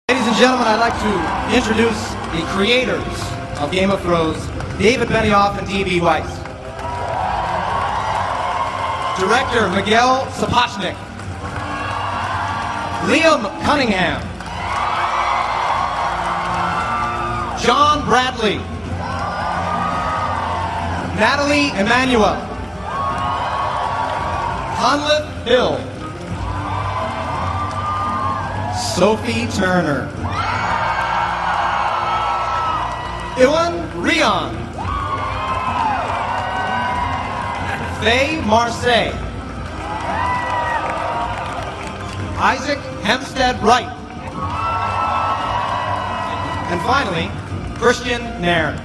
Ladies and gentlemen, I'd like to introduce the creators of Game of Thrones, David Benioff and D.B. Weiss. Director Miguel Sapochnik. Liam Cunningham. John Bradley. Natalie Emanuel. Conleth Hill. Sophie Turner. Iwan Rion. Faye Marseille. Isaac Hempstead Wright. And finally, Christian Nairn.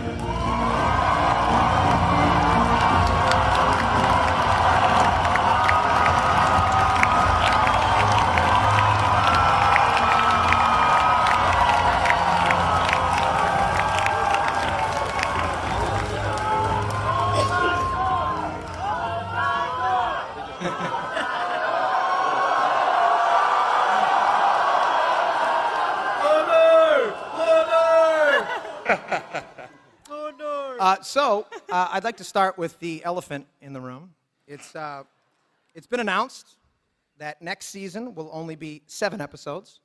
I'd like to start with the elephant in the room. It's been announced that next season will only be 7 episodes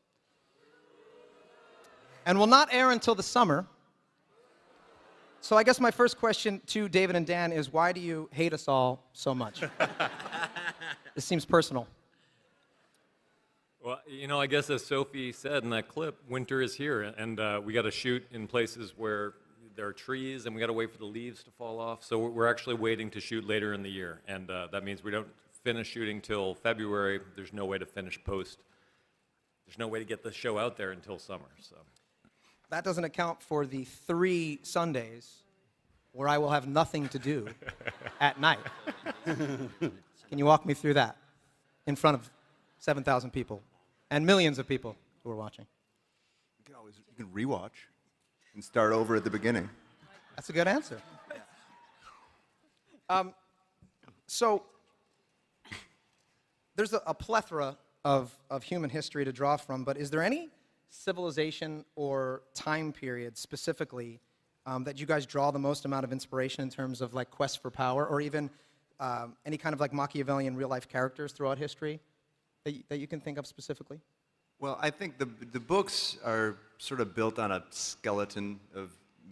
and will not air until the summer. So I guess my first question to David and Dan is, why do you hate us all so much? This seems personal. Well, you know, I guess as Sophie said in that clip, winter is here, and we got to shoot in places where there are trees, and we got to wait for the leaves to fall off. So we're actually waiting to shoot later in the year, and that means we don't finish shooting till February. There's no way to finish post. There's no way to get the show out there until summer. So that doesn't account for the 3 Sundays where I will have nothing to do at night. Can you walk me through that in front of 7,000 people and millions of people who are watching? You can rewatch and start over at the beginning. That's a good answer. So there's a plethora of human history to draw from, but is there any civilization or time period specifically that you guys draw the most amount of inspiration in terms of like quest for power, or even any kind of like Machiavellian real-life characters throughout history that you can think of specifically? Well, I think the books are sort of built on a skeleton of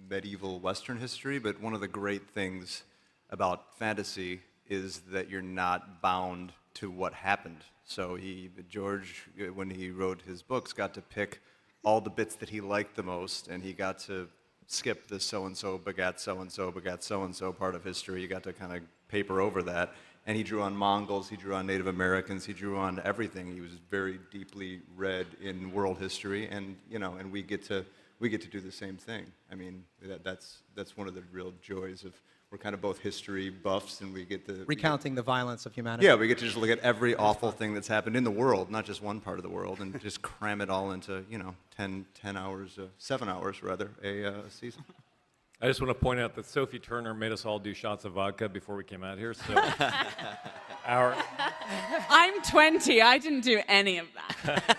medieval Western history, but one of the great things about fantasy is that you're not bound to what happened. So George, when he wrote his books, got to pick all the bits that he liked the most, and he got to skip the so-and-so begat so-and-so begat so-and-so part of history. You got to kind of paper over that. And he drew on Mongols, he drew on Native Americans, he drew on everything. He was very deeply read in world history, and and we get to do the same thing. I mean, that's one of the real joys of, we're kind of both history buffs, and we get to recounting the violence of humanity. Yeah, we get to just look at every awful thing that's happened in the world, not just one part of the world, and just cram it all into 10 hours, 7 hours rather, a season. I just want to point out that Sophie Turner made us all do shots of vodka before we came out here. So I'm 20. I didn't do any of that.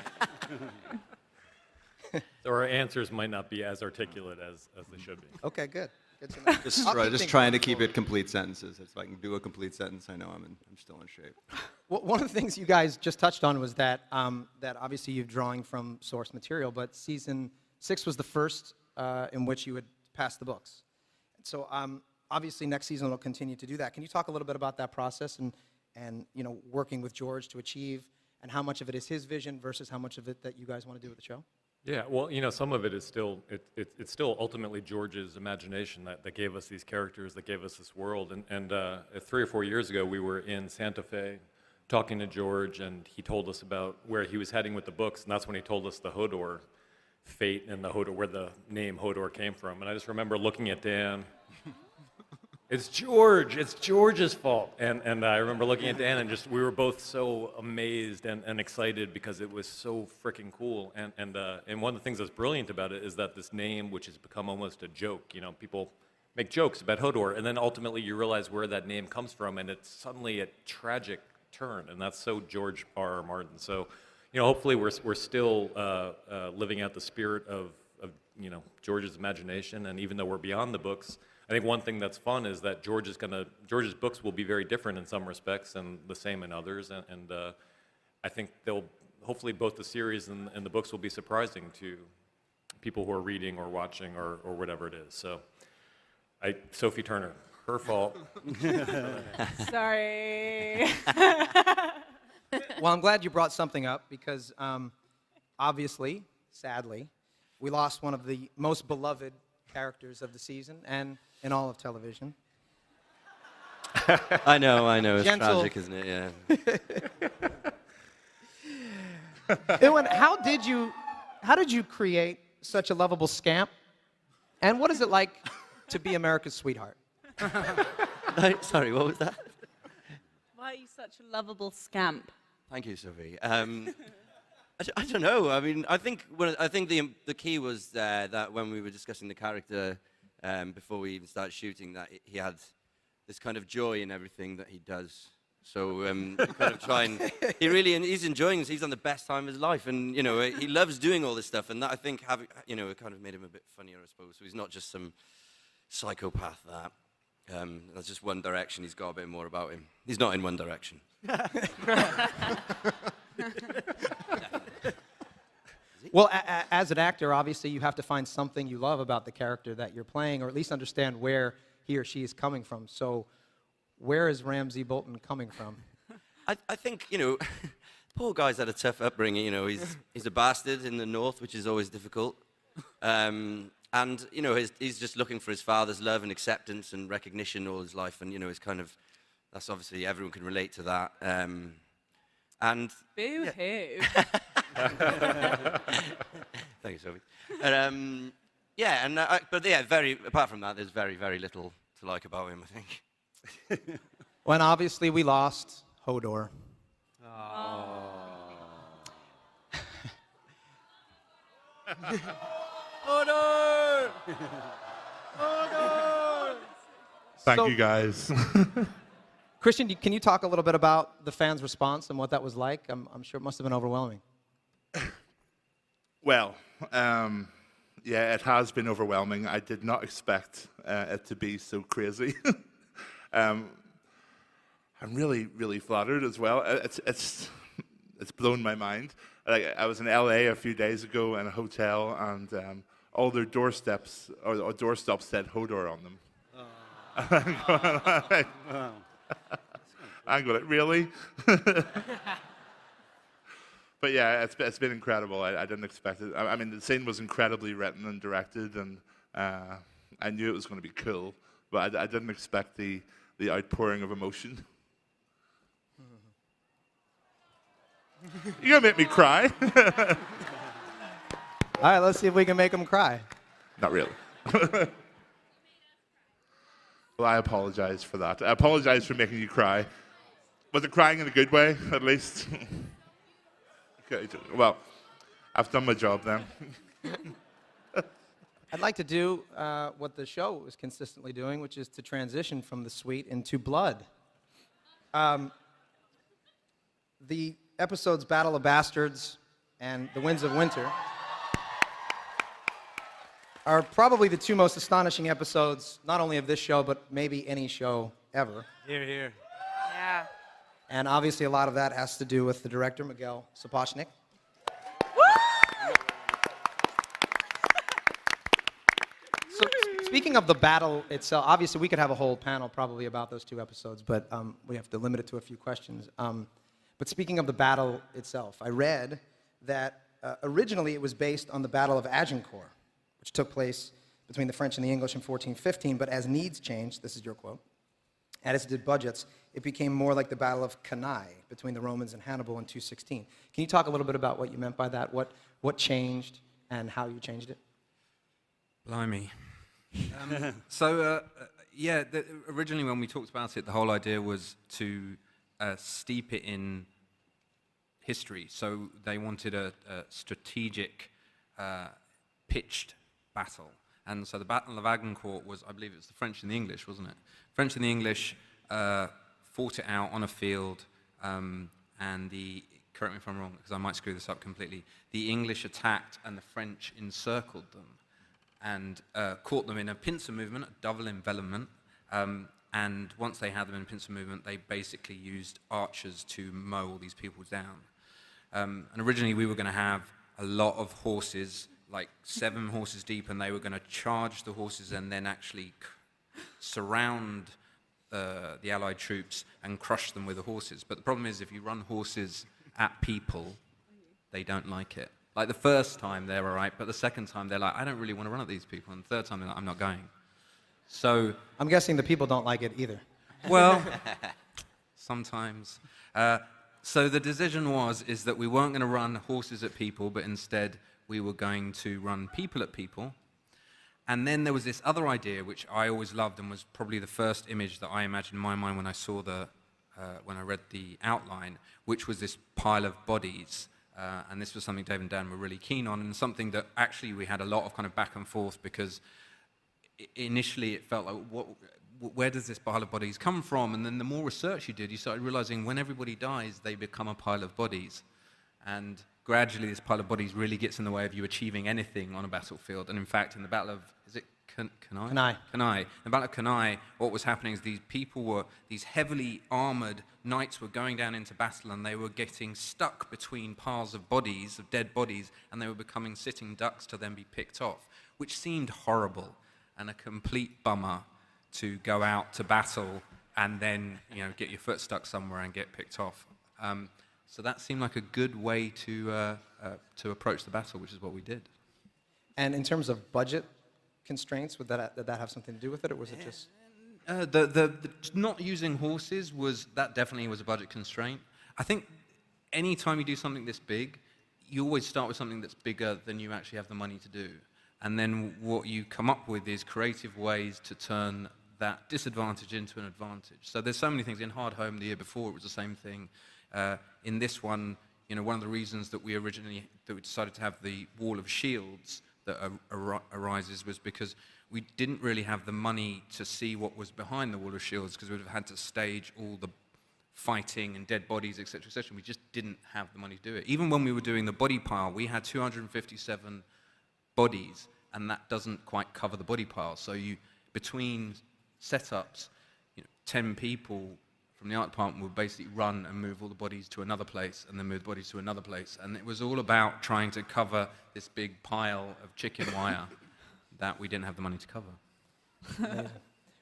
So our answers might not be as articulate as they should be. Okay, good. Good to know. Just trying to keep it complete sentences. If I can do a complete sentence, I know I'm still in shape. Well, one of the things you guys just touched on was that that obviously you're drawing from source material, but season 6 was the first in which you had passed the books. So obviously next season will continue to do that. Can you talk a little bit about that process and working with George to achieve, and how much of it is his vision versus how much of it that you guys want to do with the show? Yeah, well, some of it is still, it's still ultimately George's imagination that gave us these characters, that gave us this world. And 3 or 4 years ago, we were in Santa Fe talking to George, and he told us about where he was heading with the books, and that's when he told us the Hodor fate and the Hodor, where the name Hodor came from. And I just remember looking at Dan. It's George's fault. And I remember looking at Dan, and we were both so amazed and excited because it was so freaking cool. And one of the things that's brilliant about it is that this name, which has become almost a joke, people make jokes about Hodor, and then ultimately you realize where that name comes from, and it's suddenly a tragic turn, and that's so George R.R. Martin. So, hopefully we're still living out the spirit of George's imagination, and even though we're beyond the books, I think one thing that's fun is that George's books will be very different in some respects and the same in others, and I think hopefully both the series and the books will be surprising to people who are reading or watching or whatever it is. So, Sophie Turner, her fault. Sorry. Well, I'm glad you brought something up because obviously, sadly, we lost one of the most beloved characters of the season and in all of television. I know. It's Gentle. tragic, isn't it? Yeah. Ewan, how did you create such a lovable scamp? And what is it like to be America's sweetheart? Sorry, what was that? Why are you such a lovable scamp? Thank you, Sophie. I don't know. I mean, I think the key was that when we were discussing the character before we even started shooting, that he had this kind of joy in everything that he does. So we kind of try and he's enjoying this. He's on the best time of his life, and he loves doing all this stuff. And that I think it kind of made him a bit funnier, I suppose. So he's not just some psychopath that. That's just one direction. He's got a bit more about him. He's not in One Direction. Well, as an actor, obviously, you have to find something you love about the character that you're playing, or at least understand where he or she is coming from. So, where is Ramsay Bolton coming from? I think, poor guy's had a tough upbringing. He's a bastard in the north, which is always difficult. And, he's just looking for his father's love and acceptance and recognition all his life. And, it's kind of, that's obviously, everyone can relate to that. And Boo-hoo. Thank you, Sophie. Apart from that, there's very, very little to like about him, I think. When obviously we lost Hodor. Hodor! Thank you, guys. Christian, can you talk a little bit about the fans' response and what that was like? I'm sure it must have been overwhelming. Well, yeah, it has been overwhelming. I did not expect it to be so crazy. I'm really, really flattered as well. It's blown my mind. I was in LA a few days ago in a hotel, and all their doorsteps or doorstops said Hodor on them. Wow. I'm going, really? But yeah, it's been incredible. I didn't expect it. I mean, the scene was incredibly written and directed, and I knew it was going to be cool, but I didn't expect the outpouring of emotion. You're going to make me cry? All right, let's see if we can make him cry. Not really. Well, I apologize for that. I apologize for making you cry. Was it crying in a good way, at least? Okay, well, I've done my job then. I'd like to do what the show is consistently doing, which is to transition from the sweet into blood. The episodes Battle of Bastards and The Winds of Winter are probably the two most astonishing episodes, not only of this show, but maybe any show ever. Here, here. Yeah. And obviously a lot of that has to do with the director, Miguel Sapochnik. So speaking of the battle itself, obviously we could have a whole panel probably about those two episodes, but we have to limit it to a few questions. But speaking of the battle itself, I read that originally it was based on the Battle of Agincourt, which took place between the French and the English in 1415, but as needs changed, this is your quote, and as did budgets, it became more like the Battle of Cannae between the Romans and Hannibal in 216. Can you talk a little bit about what you meant by that? What changed and how you changed it? Blimey. Originally when we talked about it, the whole idea was to steep it in history. So they wanted a strategic, pitched battle. And so the Battle of Agincourt was, I believe it was the French and the English, wasn't it? French and the English fought it out on a field, and the correct me if I'm wrong, because I might screw this up completely. The English attacked and the French encircled them and caught them in a pincer movement, a double envelopment. And once they had them in a pincer movement, they basically used archers to mow all these people down. And originally we were going to have a lot of horses, like 7 horses deep, and they were going to charge the horses and then actually surround the Allied troops and crush them with the horses. But the problem is, if you run horses at people, they don't like it. Like the first time they're all right, but the second time they're like, I don't really want to run at these people. And the third time they're like, I'm not going. So I'm guessing the people don't like it either. well, sometimes. So the decision is that we weren't going to run horses at people, but instead we were going to run people at people. And then there was this other idea, which I always loved and was probably the first image that I imagined in my mind when I saw when I read the outline, which was this pile of bodies. And this was something Dave and Dan were really keen on, and something that actually we had a lot of kind of back and forth, because initially it felt like, where does this pile of bodies come from? And then the more research you did, you started realizing when everybody dies, they become a pile of bodies. And gradually this pile of bodies really gets in the way of you achieving anything on a battlefield. And in fact, in the Battle of, is it Cannae? Cannae. Cannae. In the Battle of Cannae, what was happening is these heavily armored knights were going down into battle, and they were getting stuck between piles of bodies, of dead bodies, and they were becoming sitting ducks to then be picked off, which seemed horrible and a complete bummer to go out to battle and then, get your foot stuck somewhere and get picked off. So that seemed like a good way to approach the battle, which is what we did. And in terms of budget constraints, did that have something to do with it, or was it just? The not using horses that definitely was a budget constraint. I think any time you do something this big, you always start with something that's bigger than you actually have the money to do. And then what you come up with is creative ways to turn that disadvantage into an advantage. So there's so many things. In Hard Home the year before, it was the same thing. In this one, one of the reasons that we decided to have the Wall of Shields that arises was because we didn't really have the money to see what was behind the Wall of Shields, because we would have had to stage all the fighting and dead bodies, etc., etc. We just didn't have the money to do it. Even when we were doing the body pile, we had 257 bodies, and that doesn't quite cover the body pile. So between setups, 10 people from the art department would basically run and move all the bodies to another place, and then move the bodies to another place. And it was all about trying to cover this big pile of chicken wire that we didn't have the money to cover.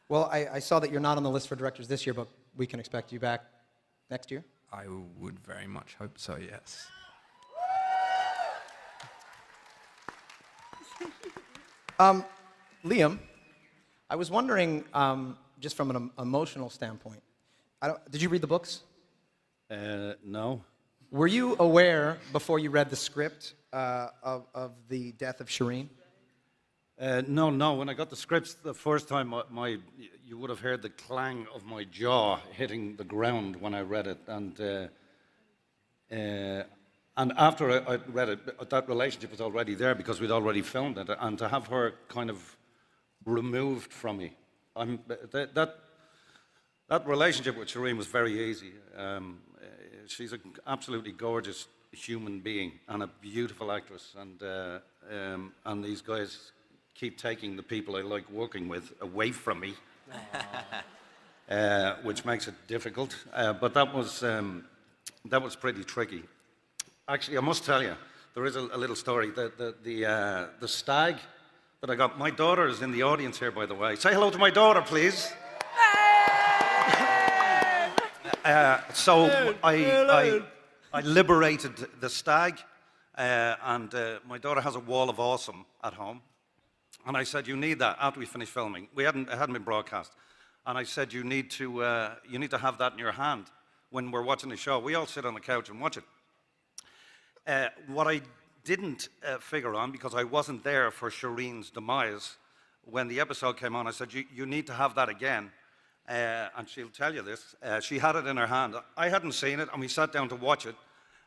Well, I saw that you're not on the list for directors this year, but we can expect you back next year? I would very much hope so, yes. Liam, I was wondering, just from an emotional standpoint, did you read the books? No. Were you aware, before you read the script, of the death of Shireen? No. When I got the scripts the first time, you would have heard the clang of my jaw hitting the ground when I read it. And after I read it, that relationship was already there because we'd already filmed it. And to have her kind of removed from me, that relationship with Shireen was very easy. She's an absolutely gorgeous human being and a beautiful actress. And these guys keep taking the people I like working with away from me, which makes it difficult. But that was pretty tricky. Actually, I must tell you, there is a little story. The stag that I got, my daughter is in the audience here, by the way. Say hello to my daughter, please. So I liberated the stag, and my daughter has a wall of awesome at home. And I said, you need that after we finished filming. It hadn't been broadcast. And I said, you need to have that in your hand when we're watching the show. We all sit on the couch and watch it. What I didn't figure on, because I wasn't there for Shireen's demise, when the episode came on, I said, you need to have that again. And she'll tell you this. She had it in her hand. I hadn't seen it, and we sat down to watch it.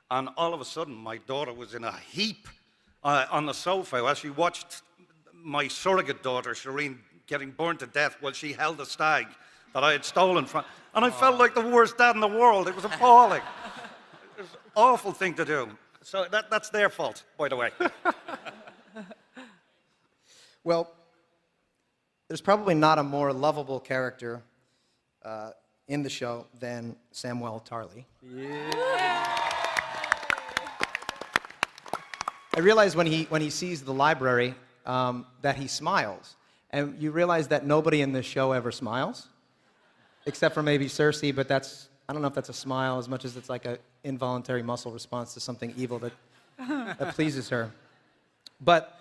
And all of a sudden, my daughter was in a heap on the sofa as she watched my surrogate daughter, Shireen, getting burned to death while she held a stag that I had stolen from. And I felt like the worst dad in the world. It was appalling. It was awful thing to do. So that's their fault, by the way. Well, there's probably not a more lovable character in the show than Samwell Tarly. I realize when he sees the library that he smiles. And you realize that nobody in this show ever smiles, except for maybe Cersei, but I don't know if that's a smile as much as it's like an involuntary muscle response to something evil that pleases her. But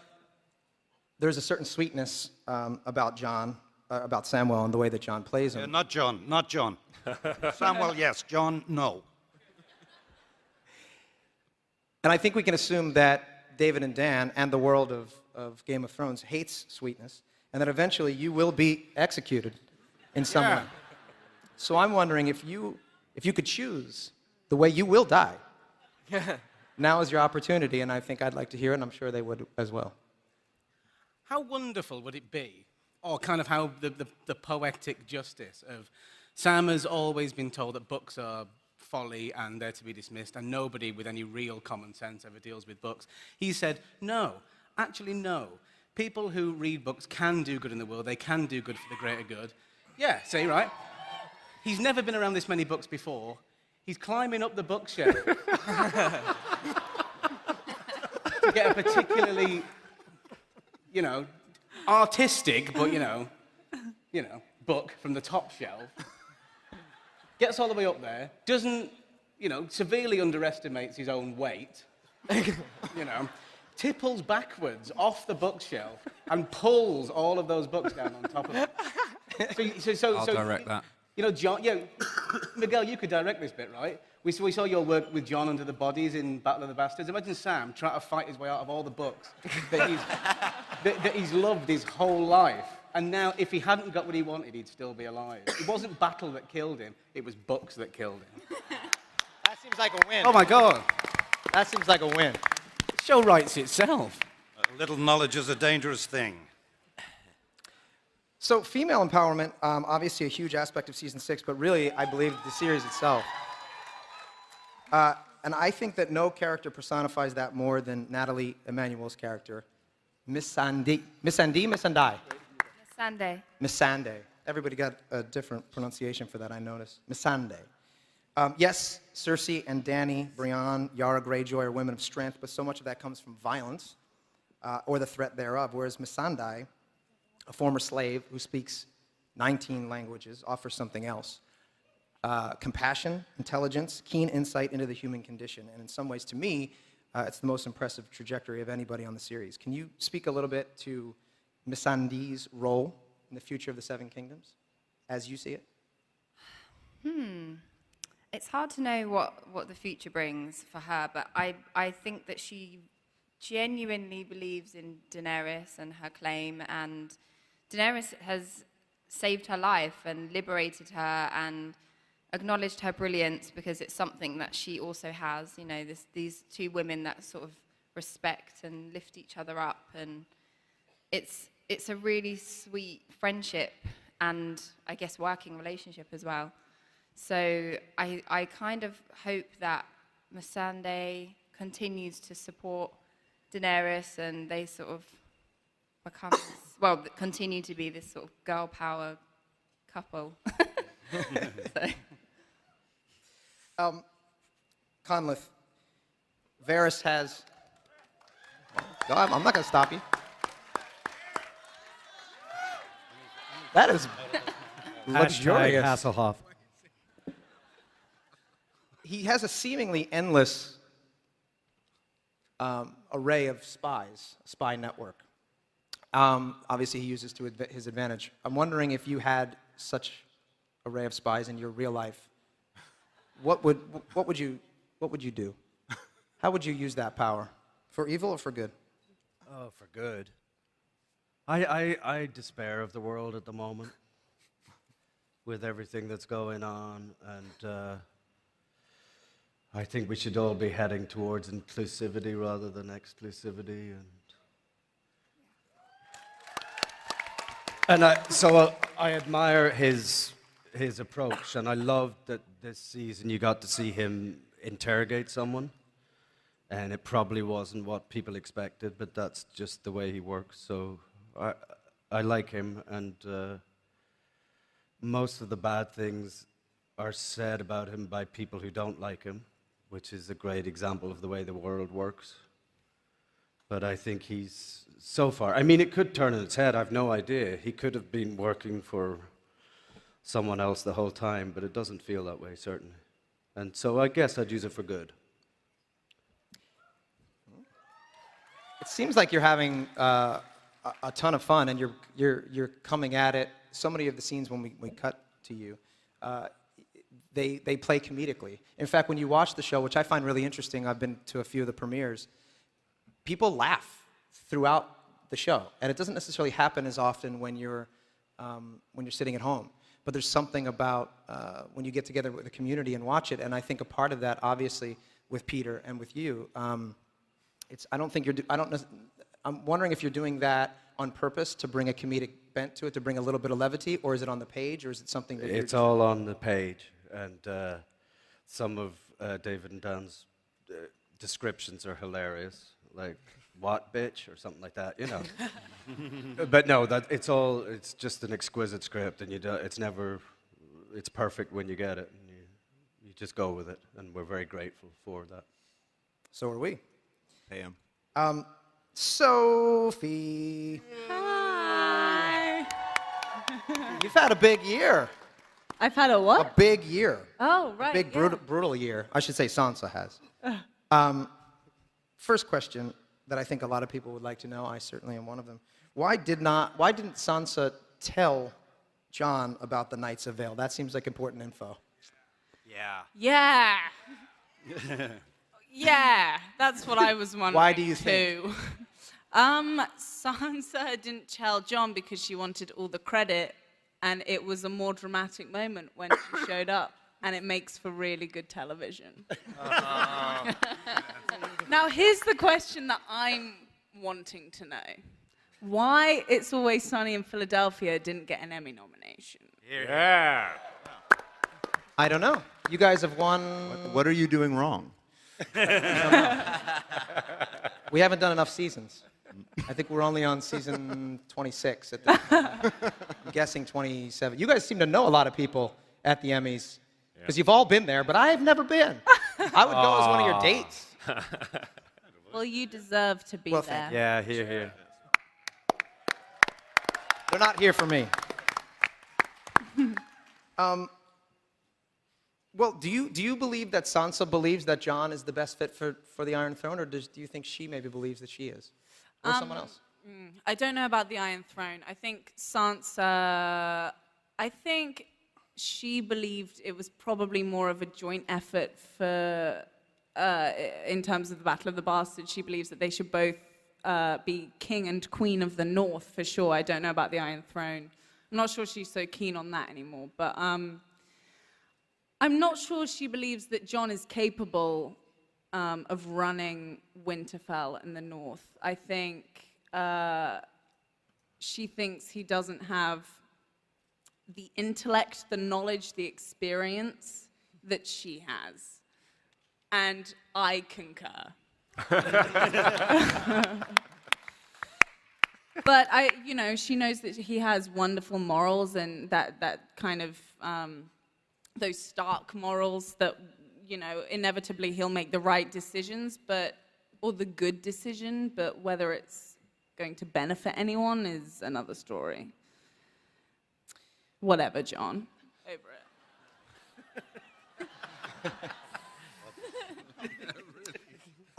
there's a certain sweetness about Samwell and the way that John plays him. Not John. Samuel, yes. John, no. And I think we can assume that David and Dan and the world of Game of Thrones hates sweetness, and that eventually you will be executed in some way. So I'm wondering if you could choose the way you will die. Now is your opportunity, and I think I'd like to hear it, and I'm sure they would as well. How wonderful would it be, or kind of how the poetic justice of Sam has always been told that books are folly and they're to be dismissed, and nobody with any real common sense ever deals with books. He said, no, actually no. People who read books can do good in the world. They can do good for the greater good. Yeah, see, right? He's never been around this many books before. He's climbing up the bookshelf to get a particularly, artistic, but, book from the top shelf. Gets all the way up there, doesn't, severely underestimates his own weight, tipples backwards off the bookshelf and pulls all of those books down on top of it. I'll direct that. John, Miguel, you could direct this bit, right? We saw your work with John under the bodies in Battle of the Bastards. Imagine Sam trying to fight his way out of all the books that he's loved his whole life. And now, if he hadn't got what he wanted, he'd still be alive. It wasn't battle that killed him, it was books that killed him. That seems like a win. Oh, my God. That seems like a win. The show writes itself. A little knowledge is a dangerous thing. So female empowerment, obviously a huge aspect of season 6, but really, I believe, the series itself. And I think that no character personifies that more than Natalie Emmanuel's character, Missandei. Missandei. Everybody got a different pronunciation for that, I noticed. Missandei. Yes, Cersei and Dany, Brienne, Yara Greyjoy are women of strength, but so much of that comes from violence or the threat thereof, whereas Missandei, a former slave who speaks 19 languages, offers something else. Compassion, intelligence, keen insight into the human condition, and in some ways, to me, it's the most impressive trajectory of anybody on the series. Can you speak a little bit to Missandei's role in the future of the Seven Kingdoms, as you see it? It's hard to know what the future brings for her, but I think that she genuinely believes in Daenerys and her claim, and Daenerys has saved her life and liberated her and acknowledged her brilliance because it's something that she also has, these two women that sort of respect and lift each other up, and it's a really sweet friendship and I guess working relationship as well. So I kind of hope that Missandei continues to support Daenerys and they sort of become, continue to be this sort of girl power couple. Conleth, Varys has... God, I'm not going to stop you. That is luxurious. Hasselhoff. He has a seemingly endless array of spies, spy network. Obviously, he uses to his advantage. I'm wondering if you had such array of spies in your real life, what would you do? How would you use that power? For evil or for good? Oh, for good. I despair of the world at the moment with everything that's going on, and I think we should all be heading towards inclusivity rather than exclusivity, and I admire his approach, and I loved that this season you got to see him interrogate someone. And it probably wasn't what people expected, but that's just the way he works. So I like him, and most of the bad things are said about him by people who don't like him, which is a great example of the way the world works. But I think he's, so far, I mean, it could turn on its head, I've no idea. He could have been working for someone else the whole time, but it doesn't feel that way, certainly. And so I guess I'd use it for good. It seems like you're having a ton of fun, and you're coming at it. So many of the scenes when we cut to you, they play comedically. In fact, when you watch the show, which I find really interesting, I've been to a few of the premieres, people laugh throughout the show, and it doesn't necessarily happen as often when you're sitting at home. But there's something about when you get together with the community and watch it, and I think a part of that, obviously, with Peter and with you. I'm wondering if you're doing that on purpose to bring a comedic bent to it, to bring a little bit of levity, or is it on the page, or is it something that it's all on the page, and some of David and Dan's descriptions are hilarious, like "what bitch" or something like that, you know. But no, it's just an exquisite script, and it's perfect when you get it, and you just go with it, and we're very grateful for that. So are we. Hey, Sophie. Hi. You've had a big year. I've had a what? A big year. Oh, right. A big, brutal year. I should say Sansa has. First question that I think a lot of people would like to know, I certainly am one of them. Why didn't Sansa tell Jon about the Knights of Vale? That seems like important info. Yeah. Yeah, that's what I was wondering. Why do you think? Sansa didn't tell Jon because she wanted all the credit, and it was a more dramatic moment when she showed up, and it makes for really good television. Now, here's the question that I'm wanting to know. Why It's Always Sunny in Philadelphia didn't get an Emmy nomination? Yeah. I don't know. You guys have won... What are you doing wrong? We haven't done enough seasons. I think we're only on season 26 at this point. I'm guessing 27. You guys seem to know a lot of people at the Emmys because you've all been there, but I have never been. I would go as one of your dates. Well, you deserve to be there. Yeah, here. They're not here for me. Well, do you believe that Sansa believes that Jon is the best fit for the Iron Throne, or do you think she maybe believes that she is? Or someone else? I don't know about the Iron Throne. I think Sansa... I think she believed it was probably more of a joint effort for... in terms of the Battle of the Bastards, she believes that they should both be king and queen of the North, for sure. I don't know about the Iron Throne. I'm not sure she's so keen on that anymore, but... I'm not sure she believes that Jon is capable of running Winterfell in the North. I think she thinks he doesn't have the intellect, the knowledge, the experience that she has. And I concur. But she knows that he has wonderful morals, and that kind of... those Stark morals that, inevitably he'll make the right decisions, or the good decision, but whether it's going to benefit anyone is another story. Whatever, Jon. Over it.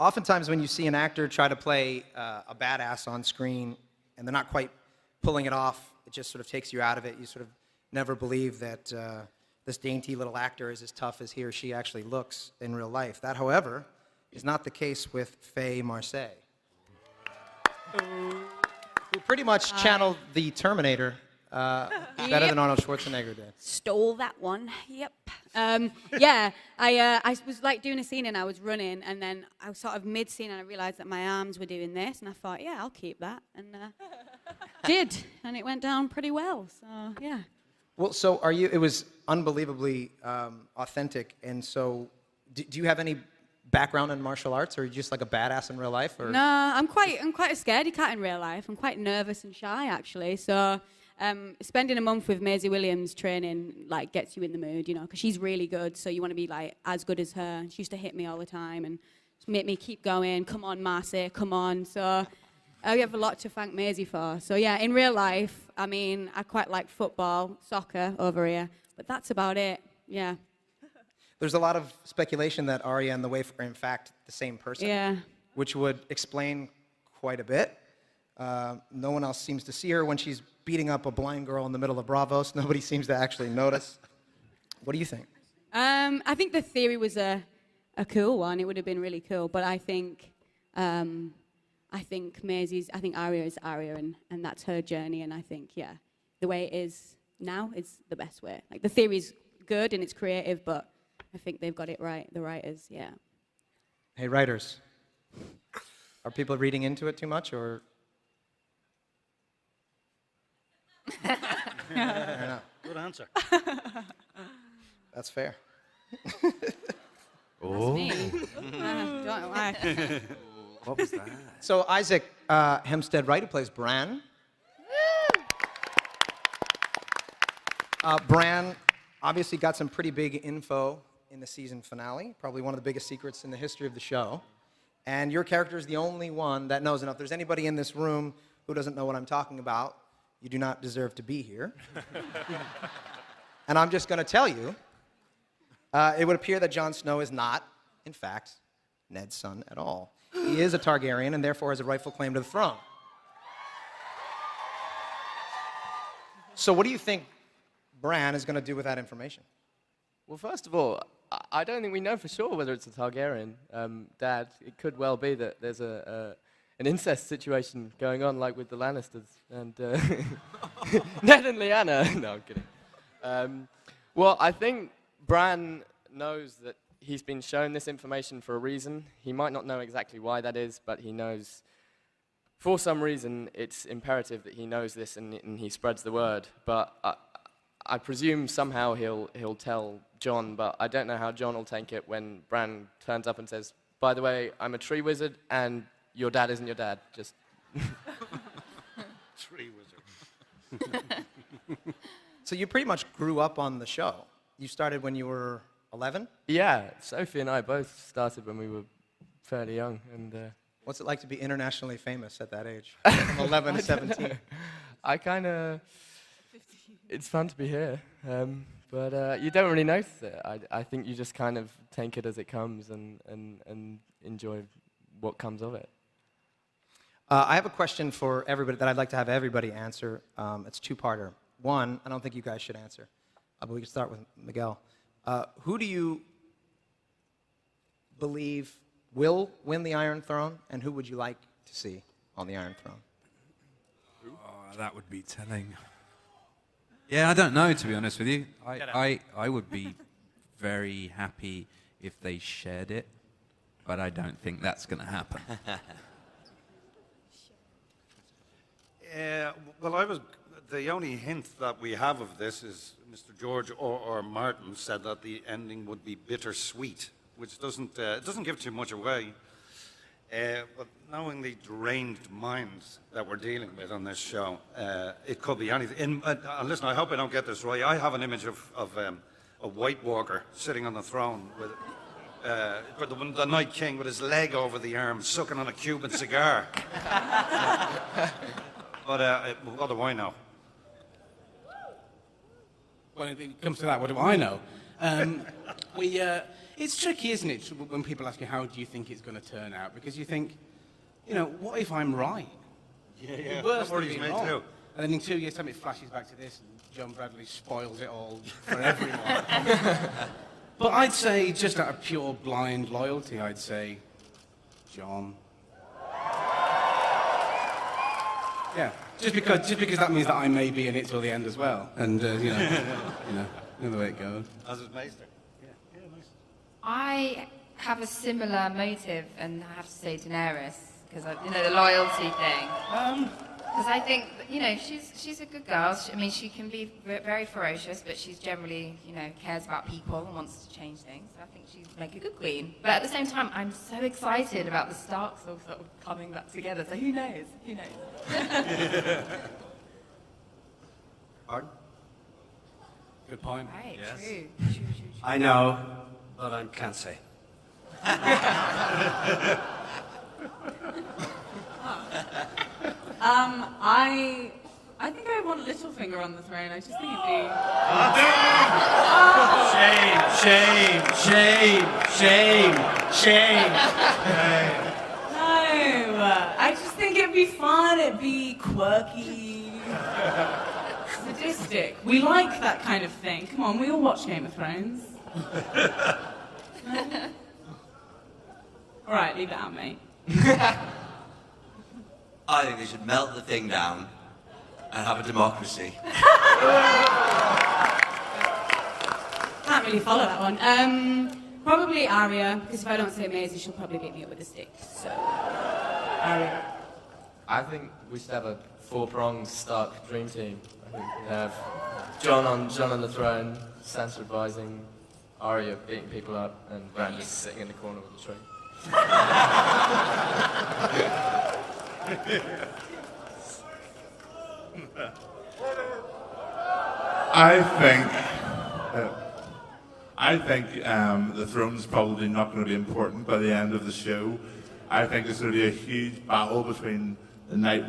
Oftentimes when you see an actor try to play a badass on screen and they're not quite pulling it off, it just sort of takes you out of it. You sort of never believe that this dainty little actor is as tough as he or she actually looks in real life. That, however, is not the case with Faye Marseille, who pretty much channeled the Terminator better than Arnold Schwarzenegger did. Stole that one. Yep. I was like doing a scene and I was running, and then I was sort of mid-scene and I realized that my arms were doing this, and I thought, yeah, I'll keep that, and did, and it went down pretty well. So yeah. Well, so it was unbelievably authentic, and so Do you have any background in martial arts, or are you just like a badass in real life? Or? No, I'm quite a scaredy cat in real life. I'm quite nervous and shy, actually. So spending a month with Maisie Williams training like gets you in the mood, you know, because she's really good. So you want to be like as good as her. She used to hit me all the time and make me keep going. Come on, Marcy, come on. So I have a lot to thank Maisie for. So yeah, in real life, I mean, I quite like football, soccer over here, but that's about it. Yeah. There's a lot of speculation that Arya and the Waif are in fact the same person. Yeah. Which would explain quite a bit. No one else seems to see her when she's beating up a blind girl in the middle of Bravos. Nobody seems to actually notice. What do you think? I think the theory was a cool one. It would have been really cool. But I think Maisie's, I think Arya is Arya, and that's her journey. And I think, yeah, the way it is now is the best way. Like, the theory's good and it's creative, but I think they've got it right, the writers, yeah. Hey, writers, are people reading into it too much, or? Good answer. That's fair. Oh. That's me. Don't lie. What was that? So Isaac Hempstead Wright, who plays Bran. Bran obviously got some pretty big info in the season finale, probably one of the biggest secrets in the history of the show. And your character is the only one that knows. And if there's anybody in this room who doesn't know what I'm talking about, you do not deserve to be here. And I'm just going to tell you, it would appear that Jon Snow is not, in fact, Ned's son at all. He is a Targaryen and therefore has a rightful claim to the throne. So what do you think Bran is going to do with that information? Well, first of all, I don't think we know for sure whether it's a Targaryen. Dad, it could well be that there's an incest situation going on, like with the Lannisters and Ned and Lyanna. No, I'm kidding. Well, I think Bran knows that he's been shown this information for a reason. He might not know exactly why that is, but he knows for some reason it's imperative that he knows this and he spreads the word. But I presume somehow he'll tell Jon, but I don't know how Jon will take it when Bran turns up and says, by the way, I'm a tree wizard and your dad isn't your dad. Just Tree wizard. So you pretty much grew up on the show. You started when you were 11? Yeah, Sophie and I both started when we were fairly young. And what's it like to be internationally famous at that age? From 11 to 17. I kind of... It's fun to be here, but you don't really notice it. I think you just kind of take it as it comes and enjoy what comes of it. I have a question for everybody that I'd like to have everybody answer. It's two-parter. One, I don't think you guys should answer, but we can start with Miguel. Who do you believe will win the Iron Throne, and who would you like to see on the Iron Throne? Oh, that would be telling. Yeah, I don't know, to be honest with you. I would be very happy if they shared it, but I don't think that's going to happen. Well, the only hint that we have of this is Mr. George or Martin said that the ending would be bittersweet, which doesn't give too much away. But knowing the deranged minds that we're dealing with on this show, it could be anything. Listen, I hope I don't get this right. I have an image of a White Walker sitting on the throne with the Night King with his leg over the arm, sucking on a Cuban cigar. But what do I know? When it comes to that, what do I know? It's tricky, isn't it, when people ask you, how do you think it's going to turn out? Because you think, what if I'm right? Yeah. Worst That worries thing me wrong. too. And then in 2 years' time, it flashes back to this, and John Bradley spoils it all for everyone. But I'd say, just out of pure blind loyalty, I'd say, John. Yeah, just because that means that I may be in it till the end as well, and you know the way it goes. As is Meister. Yeah, nice. I have a similar motive, and I have to say Daenerys, because the loyalty thing. Because I think, she's a good girl. I mean, she can be very ferocious, but she's generally, cares about people and wants to change things. So I think she'd make a good queen. But at the same time, I'm so excited about the Starks all sort of coming back together. So who knows? Who knows? Pardon? Good point. Right, Yes. true. I know, but I can't say. I think I want Littlefinger on the throne. I just think it'd be. Shame. No, I just think it'd be fun. It'd be quirky, sadistic. We like that kind of thing. Come on, we all watch Game of Thrones. All right, leave it out, mate. I think they should melt the thing down and have a democracy. Can't really follow that one. Probably Arya, because if I don't say Maisie, she'll probably beat me up with a stick. So, Arya. I think we should have a four-pronged Stark dream team. I think we have Jon on the throne, Sansa advising, Arya beating people up, and Bran just sitting in the corner with the tree. I think the throne's probably not going to be important by the end of the show. I think there's going to be a huge battle between the Night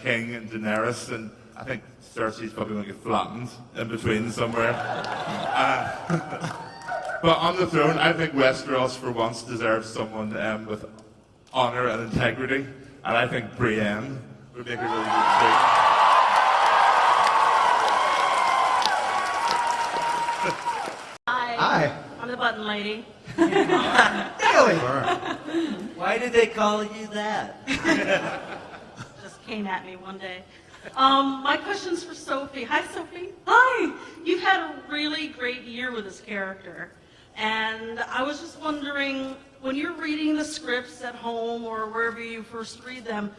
King and Daenerys, and I think Cersei's probably going to get flattened in between somewhere. But on the throne, I think Westeros for once deserves someone with honor and integrity, and I think Brienne would make a really good king. Hi. I'm the button lady. Really? Why did they call you that? Just came at me one day. My question's for Sophie. Hi, Sophie. Hi. You've had a really great year with this character. And I was just wondering, when you're reading the scripts at home or wherever you first read them,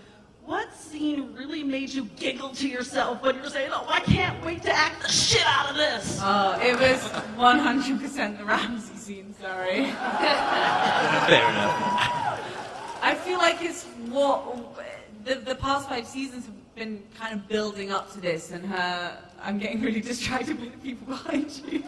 what scene really made you giggle to yourself when you're saying, oh, I can't wait to act the shit out of this? Oh, it was 100% the Ramsay scene, sorry. Fair enough. I feel like it's what the past 5 seasons have been kind of building up to this, and I'm getting really distracted by the people behind you.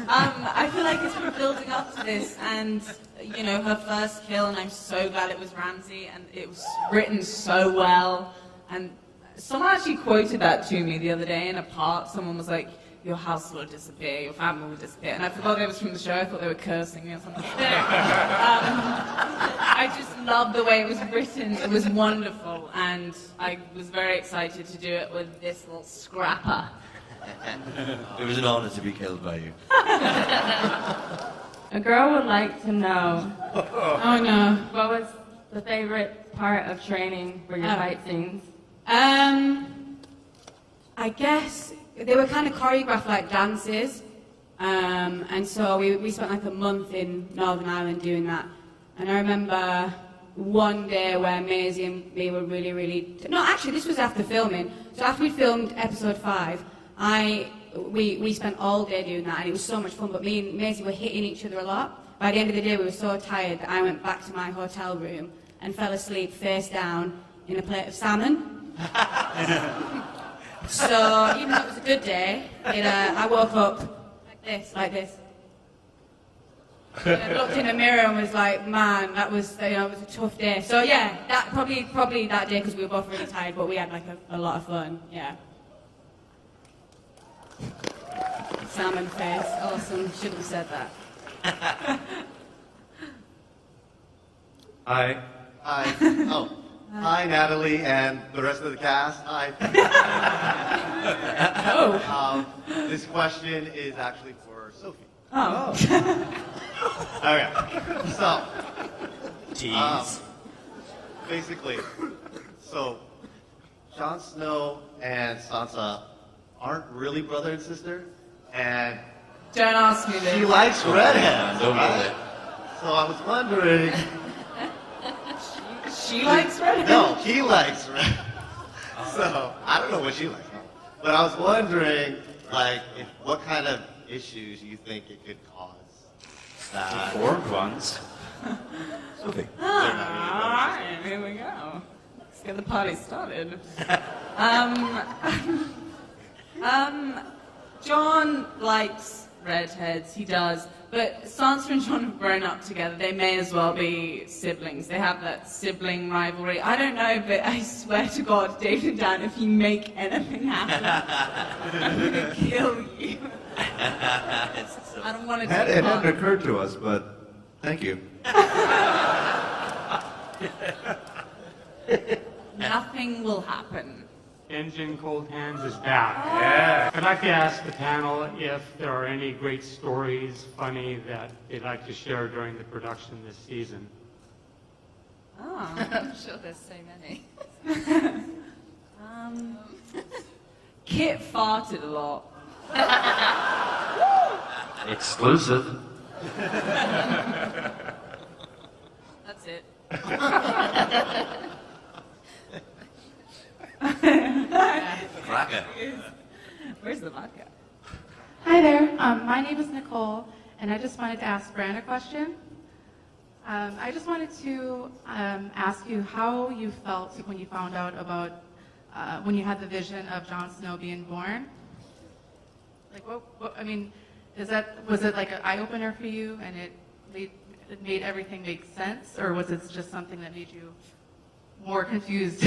I feel like it's been building up to this, and her first kill, and I'm so glad it was Ramsay, and it was written so well. And someone actually quoted that to me the other day in a park. Someone was like, "Your house will disappear, your family will disappear," and I forgot it was from the show. I thought they were cursing me or something. I just loved the way it was written. It was wonderful, and I was very excited to do it with this little scrapper. It was an honor to be killed by you. A girl would like to know, Oh no. what was the favorite part of training for your fight scenes? I guess they were kind of choreographed like dances. And so we spent like a month in Northern Ireland doing that. And I remember one day where Maisie and me were really... No, actually, this was after filming. So after we filmed episode 5, we spent all day doing that, and it was so much fun, but me and Maisie were hitting each other a lot. By the end of the day, we were so tired that I went back to my hotel room and fell asleep face down in a plate of salmon. So even though it was a good day, I woke up like this. And I looked in the mirror and was like, man, that was, it was a tough day. So yeah, that probably that day, because we were both really tired, but we had like a lot of fun, yeah. Salmon face, awesome, shouldn't have said that. Hi. Oh. Hi, Natalie and the rest of the cast. Hi. This question is actually for Sophie. Oh. Okay. So. Tease. Basically, so Jon Snow and Sansa aren't really brother and sister, and Don't ask me this. she likes redheads, Don't right? So I was wondering. She likes red. No, he likes red. So I don't know what she likes. But I was wondering, like, what kind of issues you think it could cause. Informed ones. Sophie. All right, here we go. Let's get the party started. John likes redheads, he does. But Sansa and John have grown up together. They may as well be siblings. They have that sibling rivalry. I don't know, but I swear to God, David and Dan, if you make anything happen, I'm going to kill you. I don't want to take It part. hadn't occurred to us, but thank you. Nothing will happen. Engine Cold Hands is back. Yeah. I'd like to ask the panel if there are any great stories, funny, that they'd like to share during the production this season. Oh. I'm sure there's so many. Kit farted a lot. Exclusive. That's it. Cracker. Where's the vodka? Hi there. My name is Nicole, and I just wanted to ask Bran a question. I just wanted to ask you how you felt when you found out about when you had the vision of Jon Snow being born. Like, what I mean, was it like an eye opener for you, and it made everything make sense, or was it just something that made you more confused?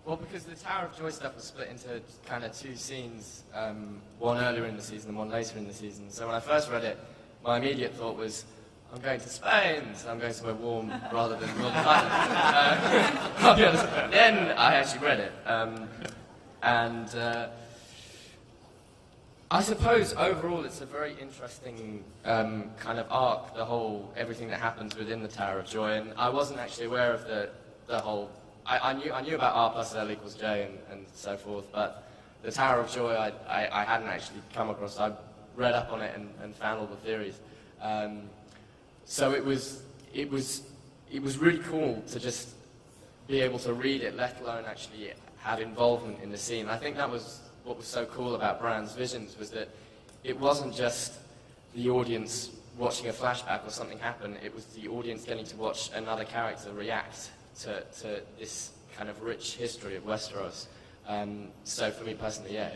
Well, because the Tower of Joy stuff was split into kind of two scenes, one earlier in the season and one later in the season. So when I first read it, my immediate thought was, I'm going to Spain, so I'm going somewhere warm rather than Northern Ireland. I'll be honest. Then I actually read it. I suppose overall it's a very interesting kind of arc, everything that happens within the Tower of Joy, and I wasn't actually aware of the whole. I knew about R plus L equals J and so forth, but the Tower of Joy I hadn't actually come across. I read up on it and found all the theories. So it was really cool to just be able to read it, let alone actually have involvement in the scene. I think that was what was so cool about Bran's visions, was that it wasn't just the audience watching a flashback or something happen, it was the audience getting to watch another character react to this kind of rich history of Westeros. So for me personally, yeah,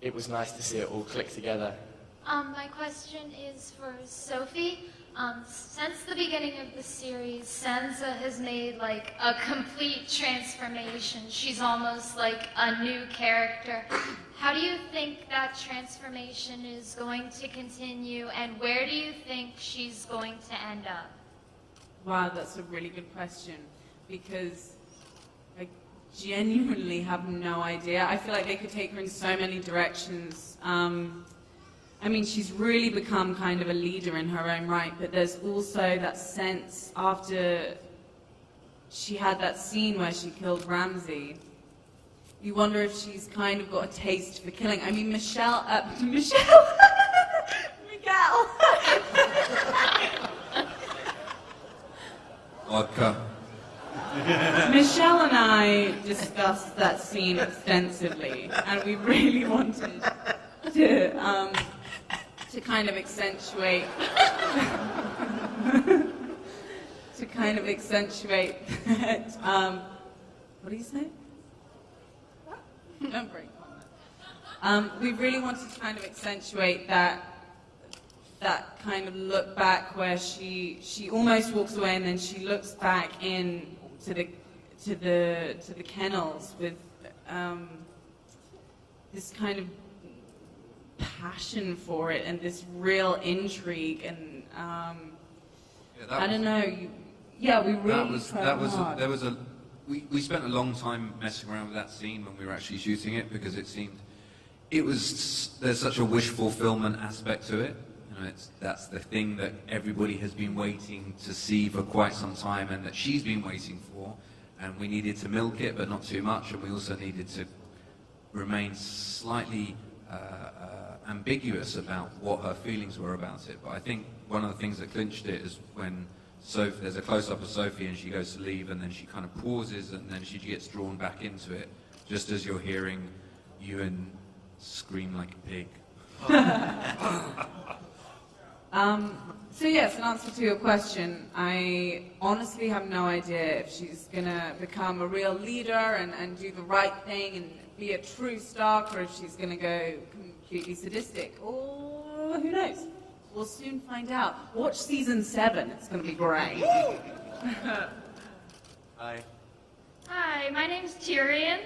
it was nice to see it all click together. My question is for Sophie. Since the beginning of the series, Sansa has made like a complete transformation. She's almost like a new character. How do you think that transformation is going to continue, and where do you think she's going to end up? Wow, that's a really good question, because I genuinely have no idea. I feel like they could take her in so many directions. I mean, she's really become kind of a leader in her own right, but there's also that sense after she had that scene where she killed Ramsay. You wonder if she's kind of got a taste for killing. I mean, Miguel. Vodka. Michelle and I discussed that scene extensively, and we really wanted to kind of accentuate that. What do you say? Don't break on that. We really wanted to kind of accentuate that kind of look back where she almost walks away and then she looks back in to the kennels with this kind of passion for it and this real intrigue, and I don't know. We really we spent a long time messing around with that scene when we were actually shooting it, because there's such a wish fulfillment aspect to it. You know, that's the thing that everybody has been waiting to see for quite some time, and that she's been waiting for, and we needed to milk it, but not too much, and we also needed to remain slightly ambiguous about what her feelings were about it. But I think one of the things that clinched it is when Sophie, there's a close-up of Sophie and she goes to leave and then she kind of pauses and then she gets drawn back into it, just as you're hearing Ewan scream like a pig. So yes, in answer to your question, I honestly have no idea if she's gonna become a real leader and do the right thing and be a true Stark, or if she's gonna go completely sadistic, or who knows? We'll soon find out. Watch season 7, it's gonna be great. Hi. Hi, my name's Tyrion,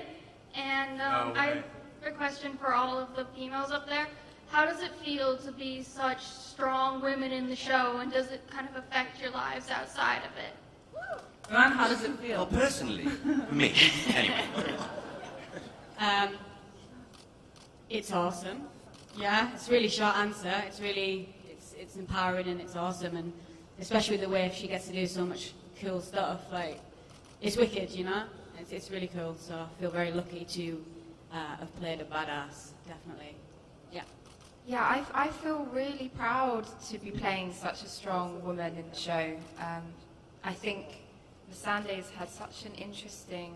and I have a question for all of the females up there. How does it feel to be such strong women in the show, and does it kind of affect your lives outside of it? Bran, how does it feel? Well, personally, me, anyway. It's awesome. Yeah, it's a really short answer. It's empowering and it's awesome, and especially the way she gets to do so much cool stuff. Like, it's wicked, you know? It's really cool, so I feel very lucky to have played a badass, definitely. Yeah. Yeah, I feel really proud to be playing such a strong woman in the show. I think Missandei's had such an interesting,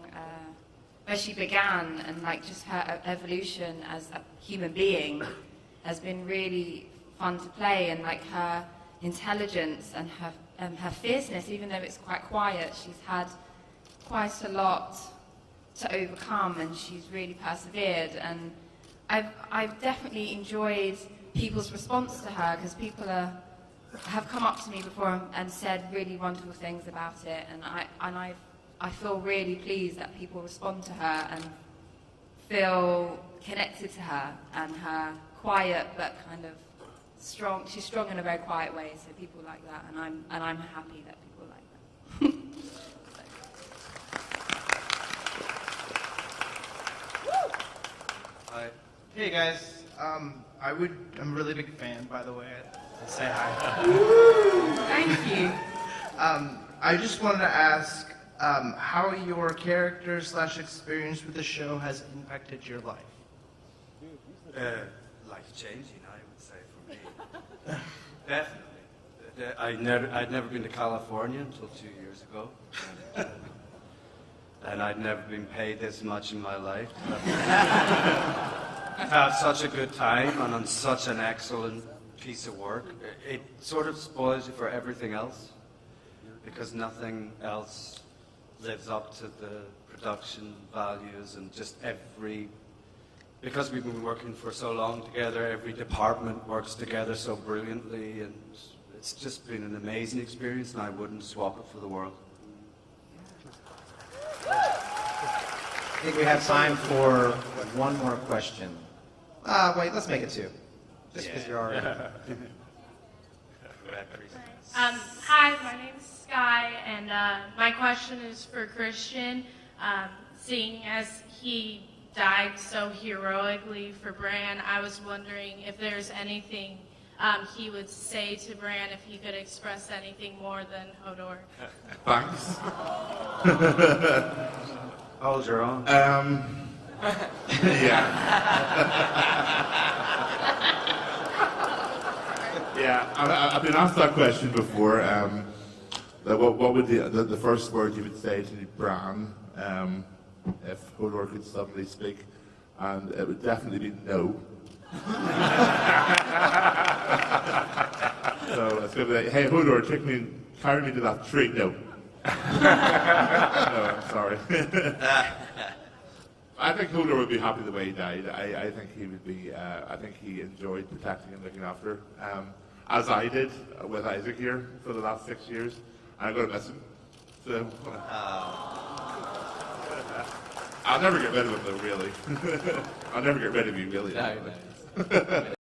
where she began, and like just her evolution as a human being has been really fun to play, and like her intelligence and her fierceness, even though it's quite quiet, she's had quite a lot to overcome, and she's really persevered. And I've definitely enjoyed people's response to her, because people have come up to me before and said really wonderful things about it, and I feel really pleased that people respond to her and feel connected to her and her quiet but kind of strong. She's strong in a very quiet way, so people like that, and I'm happy that people like that. Hi. Hey guys, I'm a really big fan, by the way. To say hi. Thank you. I just wanted to ask how your character / experience with the show has impacted your life. Life-changing, I would say, for me. Definitely. I'd never been to California until 2 years ago. And I'd never been paid this much in my life. To have such a good time and on such an excellent piece of work. It sort of spoils you for everything else, because nothing else lives up to the production values and just because we've been working for so long together, every department works together so brilliantly, and it's just been an amazing experience, and I wouldn't swap it for the world. I think we have time for one more question. Wait, let's make it 2. Just because you're already... Hi, my name is Sky, and my question is for Christian. Seeing as he died so heroically for Bran, I was wondering if there's anything he would say to Bran, if he could express anything more than Hodor. Thanks. Hold your own. Yeah. Yeah, I've been asked that question before. What would the first word you would say to Bran if Hodor could suddenly speak? And it would definitely be no. So it's going to be like, hey Hodor, carry me to that tree. No. No, I'm sorry. I think Hodor would be happy the way he died. I think he would be. I think he enjoyed protecting and looking after, as I did with Isaac here for the last 6 years. And I'm going to miss him. So I'll never get rid of him, though. Really, I'll never get rid of you, really. No.